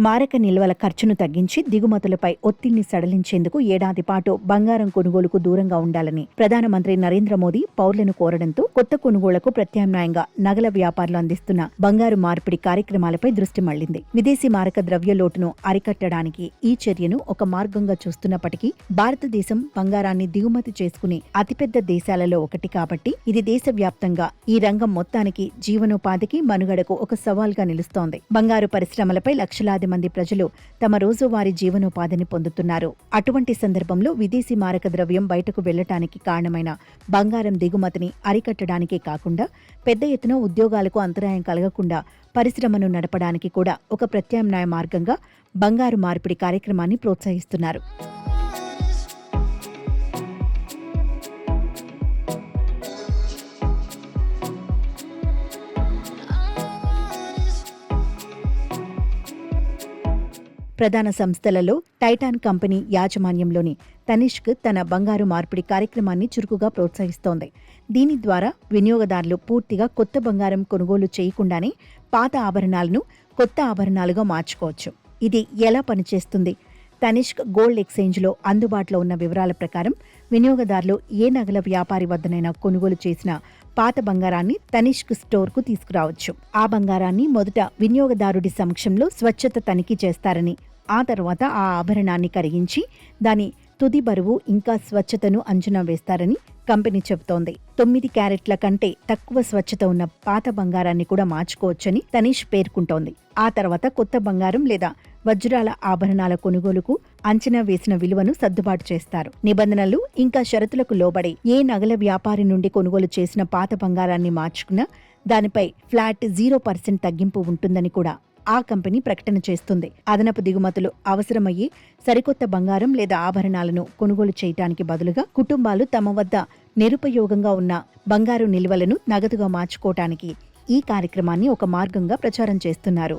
మారక నిల్వల ఖర్చును తగ్గించి దిగుమతులపై ఒత్తిడిని సడలించేందుకు ఏడాది పాటు బంగారం కొనుగోలుకు దూరంగా ఉండాలని ప్రధానమంత్రి నరేంద్ర మోదీ పౌరులను కోరడంతో కొత్త కొనుగోళ్లకు ప్రత్యామ్నాయంగా నగల వ్యాపారులు అందిస్తున్న బంగారు మార్పిడి కార్యక్రమాలపై దృష్టి మళ్లింది. విదేశీ మారక ద్రవ్య లోటును అరికట్టడానికి ఈ చర్యను ఒక మార్గంగా చూస్తున్నప్పటికీ భారతదేశం బంగారాన్ని దిగుమతి చేసుకునే అతిపెద్ద దేశాలలో ఒకటి కాబట్టి ఇది దేశవ్యాప్తంగా ఈ రంగం మొత్తానికి జీవనోపాధికి మనుగడకు ఒక సవాల్గా నిలుస్తోంది. బంగారు పరిశ్రమలపై లక్షలాది మంది ప్రజలు తమ రోజువారీ జీవనోపాధిని పొందుతున్నారు. అటువంటి సందర్భంలో విదేశీ మారక ద్రవ్యం బయటకు వెళ్లటానికి కారణమైన బంగారం దిగుమతిని అరికట్టడానికే కాకుండా పెద్ద ఎత్తున ఉద్యోగాలకు అంతరాయం కలగకుండా పరిశ్రమను నడపడానికి కూడా ఒక ప్రత్యామ్నాయ మార్గంగా బంగారు మార్పిడి కార్యక్రమాన్ని ప్రోత్సహిస్తున్నారు. ప్రధాన సంస్థలలో టైటాన్ కంపెనీ యాజమాన్యంలోని తనిష్క్ తన బంగారు మార్పిడి కార్యక్రమాన్ని చురుకుగా ప్రోత్సహిస్తోంది. దీని ద్వారా వినియోగదారులు పూర్తిగా కొత్త బంగారం కొనుగోలు చేయకుండానే పాత ఆభరణాలను కొత్త ఆభరణాలుగా మార్చుకోవచ్చు. ఇది ఎలా పనిచేస్తుంది? తనిష్క్ గోల్డ్ ఎక్స్చేంజ్లో అందుబాటులో ఉన్న వివరాల ప్రకారం వినియోగదారులు ఏ నగల వ్యాపారి వద్దనైనా కొనుగోలు చేసిన పాత బంగారాన్ని తనిష్క్ స్టోర్కు తీసుకురావచ్చు. ఆ బంగారాన్ని మొదట వినియోగదారుడి సమక్షంలో స్వచ్ఛత తనిఖీ చేస్తారని, ఆ తర్వాత ఆ ఆభరణాన్ని కరిగించి దాని తుది బరువు ఇంకా స్వచ్ఛతను అంచనా వేస్తారని కంపెనీ చెబుతోంది. 9 క్యారెట్ల కంటే తక్కువ స్వచ్ఛత ఉన్న పాత బంగారాన్ని కూడా మార్చుకోవచ్చని తనిష్ పేర్కొంటోంది. ఆ తర్వాత కొత్త బంగారం లేదా వజ్రాల ఆభరణాల కొనుగోలుకు అంచనా వేసిన విలువను సర్దుబాటు చేస్తారు. నిబంధనలు ఇంకా షరతులకు లోబడి ఏ నగల వ్యాపారి నుండి కొనుగోలు చేసిన పాత బంగారాన్ని మార్చుకున్నా దానిపై ఫ్లాట్ 0% తగ్గింపు ఉంటుందని కూడా ఆ కంపెనీ ప్రకటన చేస్తుంది. అదనపు దిగుమతులు అవసరమయ్యే సరికొత్త బంగారం లేదా ఆభరణాలను కొనుగోలు చేయడానికి బదులుగా కుటుంబాలు తమ వద్ద నిరుపయోగంగా ఉన్న బంగారు నిల్వలను నగదుగా మార్చుకోవటానికి ఈ కార్యక్రమాన్ని ఒక మార్గంగా ప్రచారం చేస్తున్నారు.